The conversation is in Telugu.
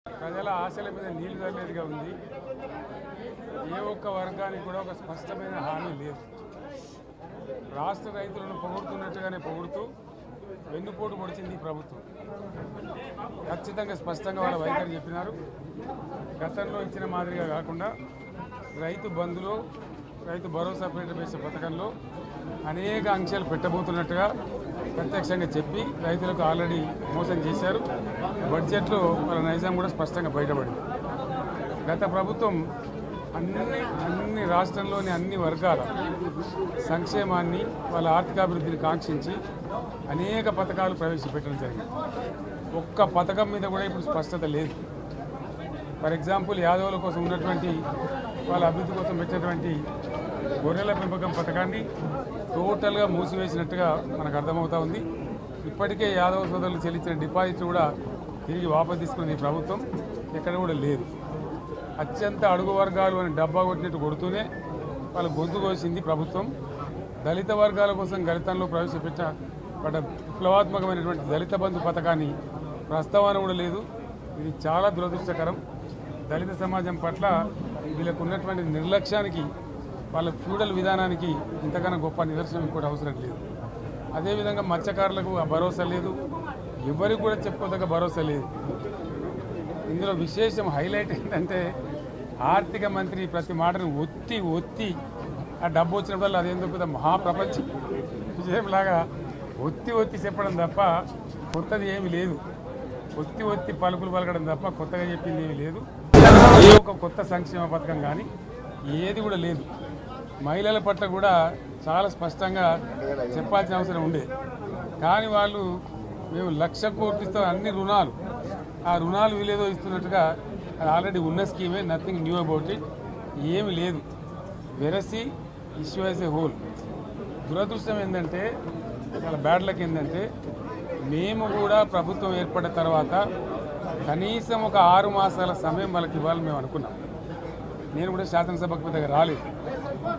ప్రజల ఆశల మీద నీళ్లు చల్లేదిగా ఉంది. ఏ ఒక్క వర్గానికి కూడా ఒక స్పష్టమైన హామీ లేదు. రాష్ట్ర రైతులను పొగుడుతున్నట్టుగానే పొగుడుతూ వెన్నుపోటు పొడిచింది ఈ ప్రభుత్వం. ఖచ్చితంగా స్పష్టంగా వాళ్ళ వైఖరి చెప్పినారు. గతంలో ఇచ్చిన మాదిరిగా కాకుండా రైతు బంధులో రైతు భరోసా పేరిట పథకంలో అనేక ఆంక్షలు పెట్టబోతున్నట్టుగా ప్రత్యక్షంగా చెప్పి రైతులకు ఆల్రెడీ మోసం చేశారు. బడ్జెట్లో వాళ్ళ నైజాం కూడా స్పష్టంగా బయటపడింది. గత ప్రభుత్వం అన్ని రాష్ట్రంలోని అన్ని వర్గాల సంక్షేమాన్ని వాళ్ళ ఆర్థికాభివృద్ధిని కాంక్షించి అనేక పథకాలు ప్రవేశపెట్టడం జరిగింది. ఒక్క పథకం మీద కూడా ఇప్పుడు స్పష్టత లేదు. ఫర్ ఎగ్జాంపుల్ యాదవుల కోసం ఉన్నటువంటి వాళ్ళ అభివృద్ధి కోసం పెట్టినటువంటి గొర్రెల పెంపకం పథకాన్ని టోటల్గా మూసివేసినట్టుగా మనకు అర్థమవుతా ఉంది. ఇప్పటికే యాదవ సోదరులు చెల్లించిన డిపాజిట్ కూడా తిరిగి వాపసు తీసుకున్న ఈ ప్రభుత్వం ఎక్కడ కూడా లేదు. అత్యంత అడుగు వర్గాలు అని డబ్బా కొట్టినట్టు కొడుతూనే వాళ్ళ గొంతు కోసింది ప్రభుత్వం. దళిత వర్గాల కోసం గళితంలో ప్రవేశపెట్టబడ్డ విప్లవాత్మకమైనటువంటి దళిత బంధు పథకాన్ని ప్రస్తావన కూడా లేదు. ఇది చాలా దురదృష్టకరం. దళిత సమాజం పట్ల వీళ్ళకు ఉన్నటువంటి నిర్లక్ష్యానికి వాళ్ళ ఫ్యూడల్ విధానానికి ఇంతకన్నా గొప్ప నిదర్శనం కూడా అవసరం లేదు. అదేవిధంగా మత్స్యకారులకు ఆ భరోసా లేదు. ఎవరికి కూడా చెప్పుకోదగ్గ భరోసా లేదు. ఇందులో విశేషం హైలైట్ ఏంటంటే ఆర్థిక మంత్రి ప్రతి మాటను ఒత్తి ఆ డబ్బు వచ్చినప్పుడు అదేందో పెద్ద మహాప్రపంచ విజయంలాగా ఒత్తి చెప్పడం తప్ప కొత్తది ఏమీ లేదు. ఒత్తి పలుకులు పలకడం తప్ప కొత్తగా చెప్పింది ఏమీ లేదు. ఏ ఒక కొత్త సంక్షేమ పథకం కానీ ఏది కూడా లేదు. మహిళల పట్ల కూడా చాలా స్పష్టంగా చెప్పాల్సిన అవసరం ఉండే. కానీ వాళ్ళు మేము 1,00,000 కోట్లు ఇస్తాం అన్ని రుణాలు, ఆ రుణాలు వీలేదో ఇస్తున్నట్టుగా అది ఆల్రెడీ ఉన్న స్కీమే, నథింగ్ న్యూ అబౌట్ ఇట్, ఏమి లేదు. వెరసి ఇష్యూ యాజ్ ఏ హోల్. దురదృష్టం ఏంటంటే వాళ్ళ బ్యాడ్ లక్ ఏంటంటే మేము కూడా ప్రభుత్వం ఏర్పడిన తర్వాత కనీసం ఒక 6 మాసాల సమయం వాళ్ళకి ఇవ్వాలని మేము అనుకున్నాం. నేను కూడా శాసనసభకు పెద్దగా రాలేదు.